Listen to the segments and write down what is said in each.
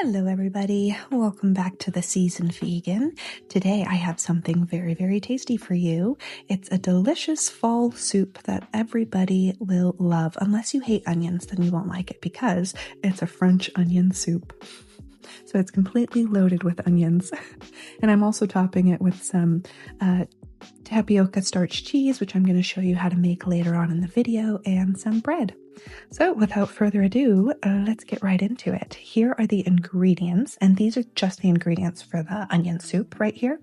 Hello everybody, welcome back to the Seasoned Vegan. Today I have something very, very tasty for you. It's a delicious fall soup that everybody will love. Unless you hate onions, then you won't like it because it's a French onion soup. So it's completely loaded with onions. And I'm also topping it with some tapioca starch cheese, which I'm going to show you how to make later on in the video, and some bread. So without further ado, let's get right into it. Here are the ingredients, and these are just the ingredients for the onion soup right here.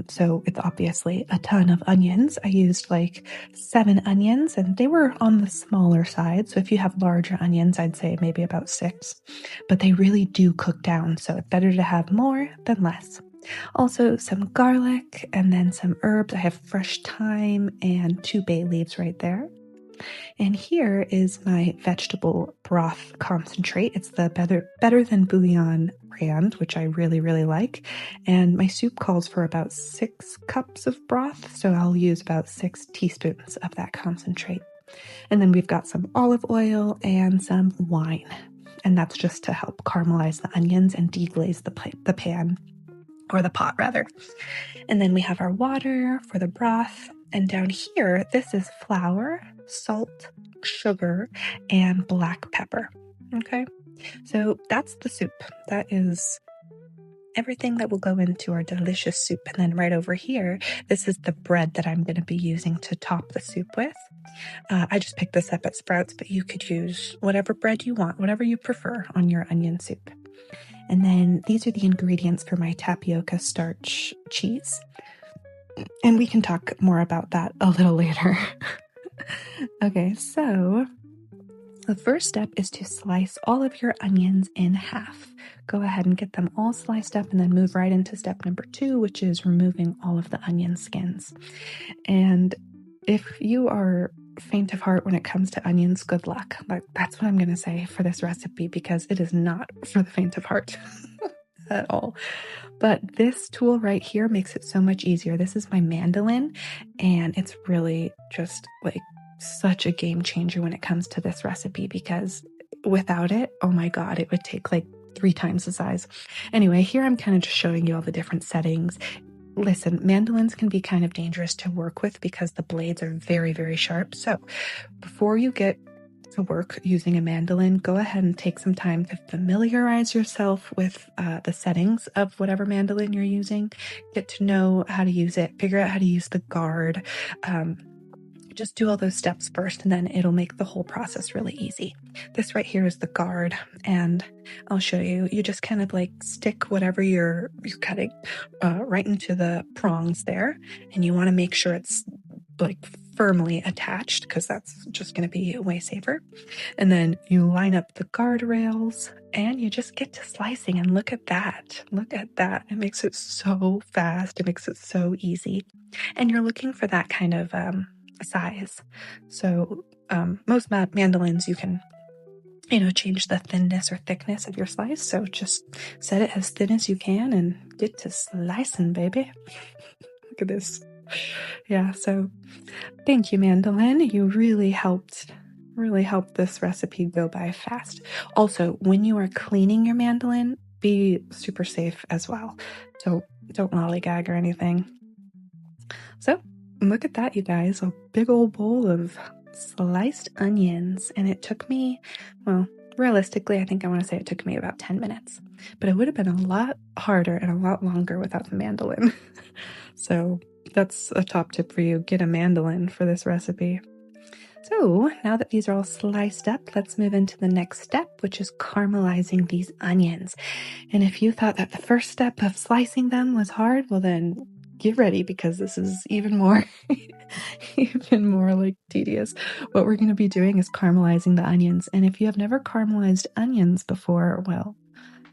So it's obviously a ton of onions. I used like 7 onions, and they were on the smaller side. So if you have larger onions, I'd say maybe about 6, but they really do cook down. So it's better to have more than less. Also some garlic and then some herbs. I have fresh thyme and 2 bay leaves right there. And here is my vegetable broth concentrate. It's the Better Than Bouillon brand, which I really, really like. And my soup calls for about 6 cups of broth, so I'll use about 6 teaspoons of that concentrate. And then we've got some olive oil and some wine. And that's just to help caramelize the onions and deglaze the pan, or the pot rather. And then we have our water for the broth. And down here, this is flour, salt, sugar, and black pepper. Okay, so that's the soup. That is everything that will go into our delicious soup. And then right over here, this is the bread that I'm going to be using to top the soup with. I just picked this up at Sprouts, but you could use whatever bread you want, whatever you prefer on your onion soup. And then these are the ingredients for my tapioca starch cheese. And we can talk more about that a little later. Okay, so the first step is to slice all of your onions in half. Go ahead and get them all sliced up and then move right into step number 2, which is removing all of the onion skins. And if you are faint of heart when it comes to onions, good luck. But that's what I'm going to say for this recipe, because it is not for the faint of heart at all. But this tool right here makes it so much easier. This is my mandolin, and it's really just like such a game changer when it comes to this recipe, because without it, oh my god, it would take like 3 times the size. Anyway, here I'm kind of just showing you all the different settings. Listen, mandolins can be kind of dangerous to work with because the blades are very, very sharp. So before you get to work using a mandolin, go ahead and take some time to familiarize yourself with the settings of whatever mandolin you're using. Get to know how to use it, figure out how to use the guard. Just do all those steps first, and then it'll make the whole process really easy. This right here is the guard, and I'll show you. You just kind of like stick whatever you're cutting right into the prongs there, and you want to make sure it's like firmly attached, because that's just going to be way safer. And then you line up the guardrails and you just get to slicing, and look at that. Look at that. It makes it so fast. It makes it so easy. And you're looking for that kind of size. So most mandolins, you can change the thinness or thickness of your slice. So just set it as thin as you can and get to slicing, baby. Look at this. Yeah, so thank you, mandolin. You really helped this recipe go by fast. Also, when you are cleaning your mandolin, be super safe as well. Don't lollygag or anything. So look at that, you guys, a big old bowl of sliced onions. And it took me, well, realistically, I think I want to say it took me about 10 minutes, but it would have been a lot harder and a lot longer without the mandolin. So that's a top tip for you. Get a mandolin for this recipe. So now that these are all sliced up, let's move into the next step, which is caramelizing these onions. And if you thought that the first step of slicing them was hard, well then get ready, because this is even more like tedious. What we're going to be doing is caramelizing the onions. And if you have never caramelized onions before, well,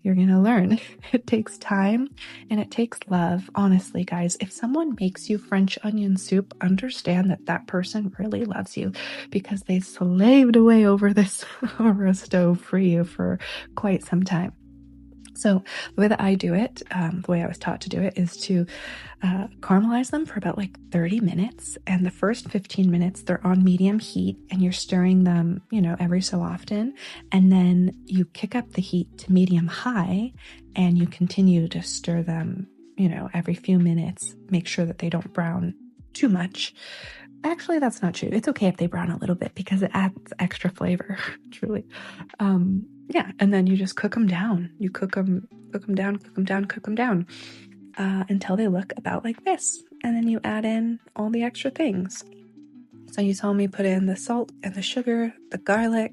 you're going to learn. It takes time and it takes love. Honestly, guys, if someone makes you French onion soup, understand that that person really loves you, because they slaved away over a stove for you for quite some time. So the way that I do it, the way I was taught to do it, is to caramelize them for about like 30 minutes. And the first 15 minutes, they're on medium heat and you're stirring them, every so often. And then you kick up the heat to medium high and you continue to stir them, every few minutes. Make sure that they don't brown too much. Actually, that's not true. It's okay if they brown a little bit because it adds extra flavor, truly. Yeah, and then you just cook them down. You cook them down until they look about like this. And then you add in all the extra things. So you saw me put in the salt and the sugar, the garlic,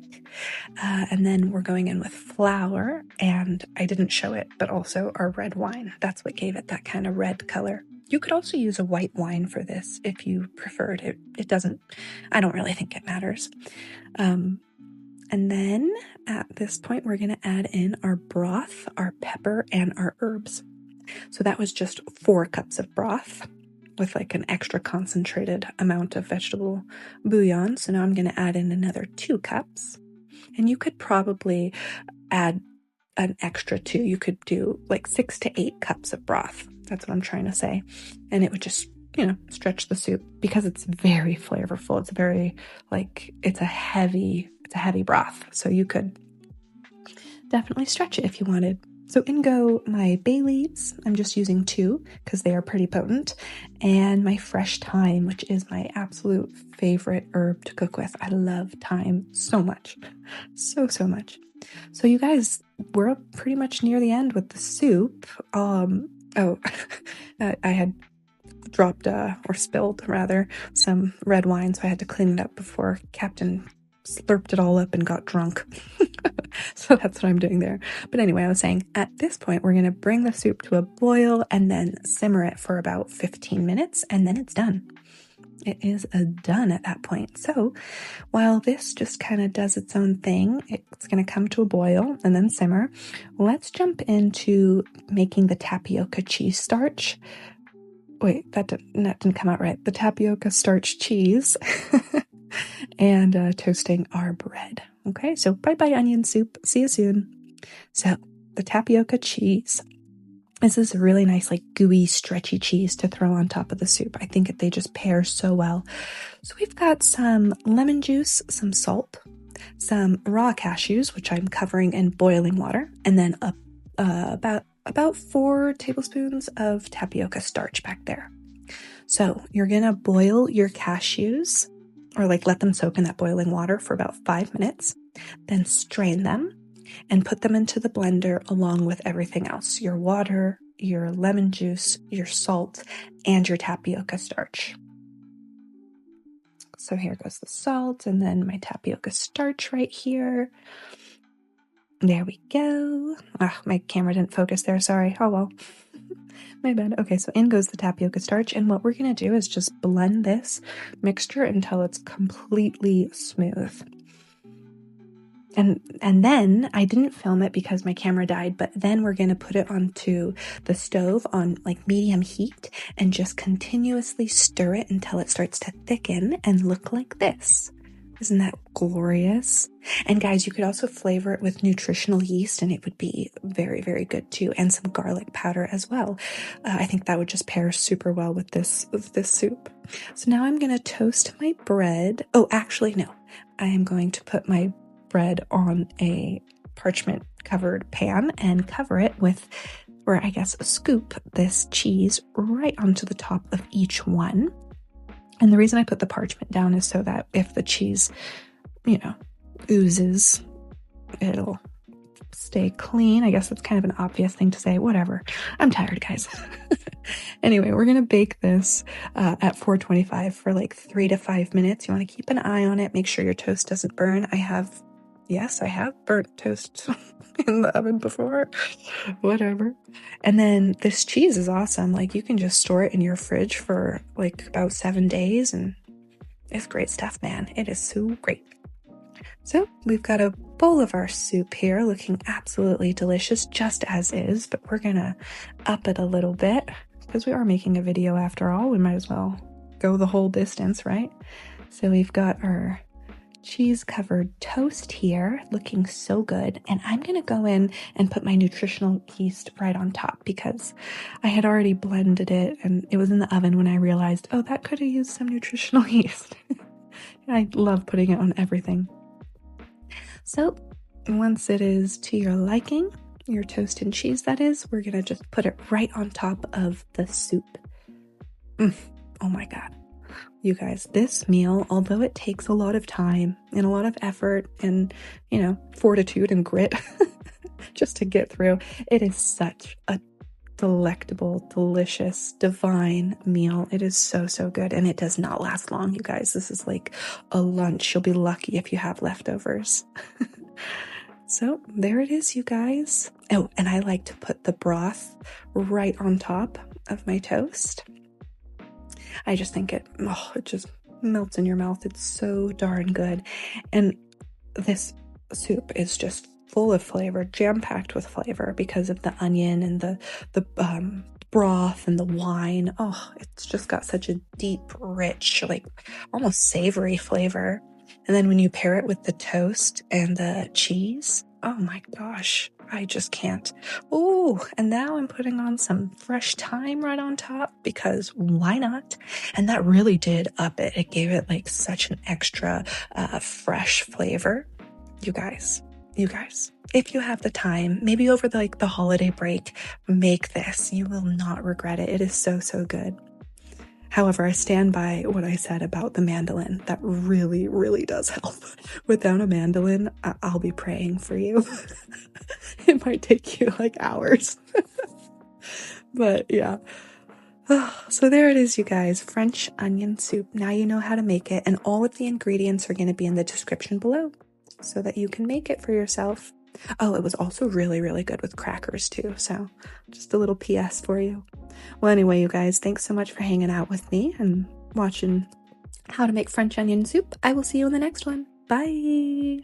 and then we're going in with flour. And I didn't show it, but also our red wine. That's what gave it that kind of red color. You could also use a white wine for this if you preferred it. It doesn't, I don't really think it matters. And then at this point, we're going to add in our broth, our pepper, and our herbs. So that was just 4 cups of broth with like an extra concentrated amount of vegetable bouillon. So now I'm going to add in another 2 cups. And you could probably add an extra 2. You could do like 6 to 8 cups of broth. That's what I'm trying to say. And it would just, stretch the soup because it's very flavorful. It's very it's a heavy broth. So you could definitely stretch it if you wanted. So in go my bay leaves. I'm just using 2 because they are pretty potent. And my fresh thyme, which is my absolute favorite herb to cook with. I love thyme so much. So much. So you guys, we're pretty much near the end with the soup. I had dropped or spilled rather some red wine, so I had to clean it up before Captain slurped it all up and got drunk. So that's what I'm doing there. But anyway, I was saying at this point we're going to bring the soup to a boil and then simmer it for about 15 minutes and then it's done. It is done at that point. So while this just kind of does its own thing, it's going to come to a boil and then simmer. Let's jump into making the tapioca cheese starch. Wait, that didn't come out right. The tapioca starch cheese and toasting our bread. Okay, so bye-bye onion soup. See you soon. So the tapioca cheese. This is a really nice, gooey, stretchy cheese to throw on top of the soup. I think they just pair so well. So we've got some lemon juice, some salt, some raw cashews, which I'm covering in boiling water, and then about 4 tablespoons of tapioca starch back there. So you're going to boil your cashews, or let them soak in that boiling water for about 5 minutes, then strain them and put them into the blender along with everything else, your water, your lemon juice, your salt, and your tapioca starch. So here goes the salt and then my tapioca starch right here. There we go. My camera didn't focus there, sorry. Oh well. My bad. Okay, so in goes the tapioca starch, and what we're going to do is just blend this mixture until it's completely smooth. And then I didn't film it because my camera died, but then we're going to put it onto the stove on medium heat and just continuously stir it until it starts to thicken and look like this. Isn't that glorious? And guys, you could also flavor it with nutritional yeast and it would be very, very good too. And some garlic powder as well. I think that would just pair super well with this soup. So now I'm going to toast my bread. Oh, actually, no. I am going to put my bread on a parchment covered pan and cover it with, or I guess scoop this cheese right onto the top of each one. And the reason I put the parchment down is so that if the cheese, oozes, it'll stay clean. I guess that's kind of an obvious thing to say. Whatever. I'm tired, guys. Anyway, we're going to bake this at 425 for 3 to 5 minutes. You want to keep an eye on it. Make sure your toast doesn't burn. I have burnt toast in the oven before. Whatever. And then this cheese is awesome. You can just store it in your fridge for about 7 days and it's great stuff, man. It is so great. So we've got a bowl of our soup here looking absolutely delicious just as is, but we're gonna up it a little bit because we are making a video after all. We might as well go the whole distance, right? So we've got our cheese covered toast here, looking so good. And I'm going to go in and put my nutritional yeast right on top because I had already blended it and it was in the oven when I realized, oh, that could have used some nutritional yeast. I love putting it on everything. So once it is to your liking, your toast and cheese that is, we're going to just put it right on top of the soup. Oh my God. You guys, this meal, although it takes a lot of time and a lot of effort and, fortitude and grit just to get through, it is such a delectable, delicious, divine meal. It is so, so good. And it does not last long, you guys. This is like a lunch. You'll be lucky if you have leftovers. So there it is, you guys. Oh, and I like to put the broth right on top of my toast. I just think it just melts in your mouth. It's so darn good. And this soup is just full of flavor, jam-packed with flavor because of the onion and the broth and the wine. Oh, it's just got such a deep, rich, like almost savory flavor. And then when you pair it with the toast and the cheese, oh my gosh, I just can't. Oh, and now I'm putting on some fresh thyme right on top because why not? And that really did up it. It gave it like such an extra fresh flavor. You guys, if you have the time, maybe over the holiday break, make this. You will not regret it. It is so, so good. However, I stand by what I said about the mandolin. That really, really does help. Without a mandolin, I'll be praying for you. It might take you like hours. But yeah. So there it is, you guys. French onion soup. Now you know how to make it. And all of the ingredients are going to be in the description below so that you can make it for yourself. Oh, it was also really, really good with crackers too. So just a little PS for you. Well, anyway, you guys, thanks so much for hanging out with me and watching how to make French onion soup. I will see you in the next one. Bye.